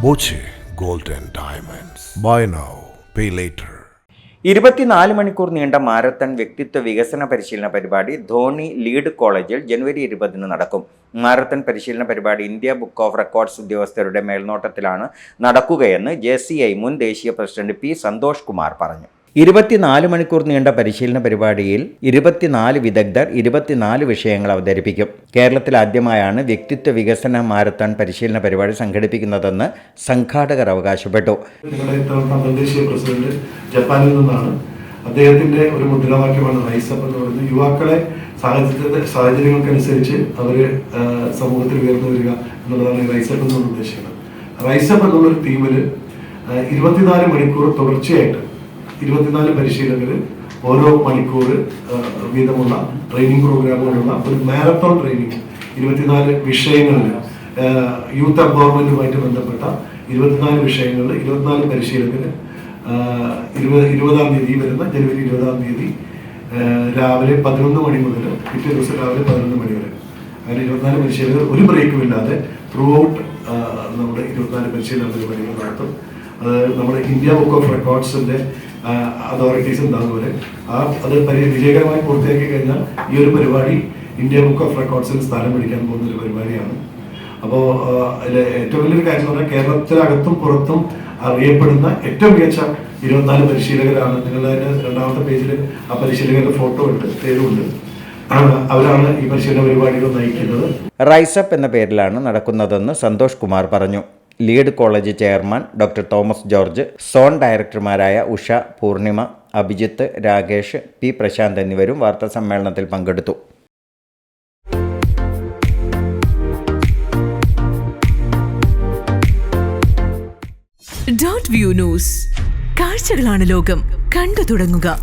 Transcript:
Boche Gold and Diamonds. Buy now, pay later. 24 മണിക്കൂർ നീണ്ട marathon വ്യക്തിത്വ വികസന പരിശീലന പരിപാടി ധോണി ലീഡ് കോളേജിൽ ജനുവരി 20 നടക്കും. മാരത്തൺ പരിശീലന പരിപാടി ഇന്ത്യ ബുക്ക് ഓഫ് റെക്കോർഡ്സ് ഉദ്യോഗസ്ഥരുടെ മേൽനോട്ടത്തിലാണ് നടക്കുകയെന്ന് JCI മുൻ ദേശീയ പ്രസിഡന്റ് P. സന്തോഷ് കുമാർ പറഞ്ഞു. 24 മണിക്കൂർ നീണ്ട പരിശീലന പരിപാടിയിൽ 24 വിദഗ്ധർ 24 വിഷയങ്ങൾ അവതരിപ്പിക്കും. കേരളത്തിൽ ആദ്യമായാണ് വ്യക്തിത്വ വികസന മാരത്തൺ പരിശീലന പരിപാടി സംഘടിപ്പിക്കുന്നതെന്ന് സംഘാടകർ അവകാശപ്പെട്ടു. ദേശീയ പ്രസിഡന്റ് ജപ്പാനിൽ നിന്നാണ്. അദ്ദേഹത്തിന്റെ ഒരു മുദ്രാവാക്യമാണ് റൈസ് അപ്പ് എന്ന് പറയുന്നത്. യുവാക്കളെ സാഹചര്യങ്ങൾക്കനുസരിച്ച് അവര് സമൂഹത്തിൽ ഉയർന്നു വരിക എന്നുള്ളതാണ് റൈസ് അപ്പ് എന്നുകൊണ്ട് ഉദ്ദേശിക്കുന്നത്. റൈസ് അപ്പ് എന്നുള്ളൊരു തീമില് 24 മണിക്കൂർ തുടർച്ചയായിട്ട് 24 പരിശീലകർ ഓരോ മണിക്കൂർ വീതമുള്ള ട്രെയിനിങ് പ്രോഗ്രാമുകളുള്ള ഒരു മാരത്തോൺ ട്രെയിനിങ് 24 വിഷയങ്ങളിൽ യൂത്ത് എംപവർമെന്റുമായിട്ട് ബന്ധപ്പെട്ട 24 വിഷയങ്ങളിൽ 24 പരിശീലകർ 20-ാം തീയതി വരുന്ന ജനുവരി 20-ാം തീയതി രാവിലെ 11 മണി മുതൽ പിറ്റേ ദിവസം രാവിലെ 11 മണി വരെ അങ്ങനെ 24 പരിശീലകർ ഒരു ബ്രേക്കും ഇല്ലാതെ ത്രൂ ഔട്ട് നമ്മുടെ 24 പരിശീലന പരിപാടികൾ നടത്തും. അത് നമ്മുടെ ഇന്ത്യ ബുക്ക് ഓഫ് റെക്കോർഡ്സിന്റെ അതോറിറ്റീസ് ഉണ്ടാകുന്നവരെ അത് വിജയകരമായി പൂർത്തിയാക്കി കഴിഞ്ഞാൽ ഈ ഒരു പരിപാടി ഇന്ത്യ ബുക്ക് ഓഫ് റെക്കോർഡ്സിൽ സ്ഥാനം പിടിക്കാൻ പോകുന്ന ഒരു പരിപാടിയാണ്. അപ്പോൾ അതിൽ ഏറ്റവും വലിയൊരു കാര്യം എന്ന് പറഞ്ഞാൽ കേരളത്തിനകത്തും പുറത്തും അറിയപ്പെടുന്ന ഏറ്റവും മികച്ച 24 പരിശീലകരാണ്. നിങ്ങളുടെ രണ്ടാമത്തെ പേജിൽ ആ പരിശീലകരുടെ ഫോട്ടോ ഉണ്ട്, പേരുണ്ട്. അവരാണ് ഈ പരിശീലന പരിപാടികൾ നയിക്കുന്നത്. റൈസപ്പ് എന്ന പേരിലാണ് നടക്കുന്നതെന്ന് സന്തോഷ് കുമാർ പറഞ്ഞു. Lead college chairman doctor Thomas George, zone ഡയറക്ടർമാരായ ഉഷ, പൂർണിമ, അഭിജിത്ത്, രാകേഷ്, P. പ്രശാന്ത് എന്നിവരും വാർത്താസമ്മേളനത്തിൽ പങ്കെടുത്തു. ഡോട്ട് വ്യൂ ന്യൂസ്, കാഴ്ചകളാണ് ലോകം, കണ്ടു തുടങ്ങുക.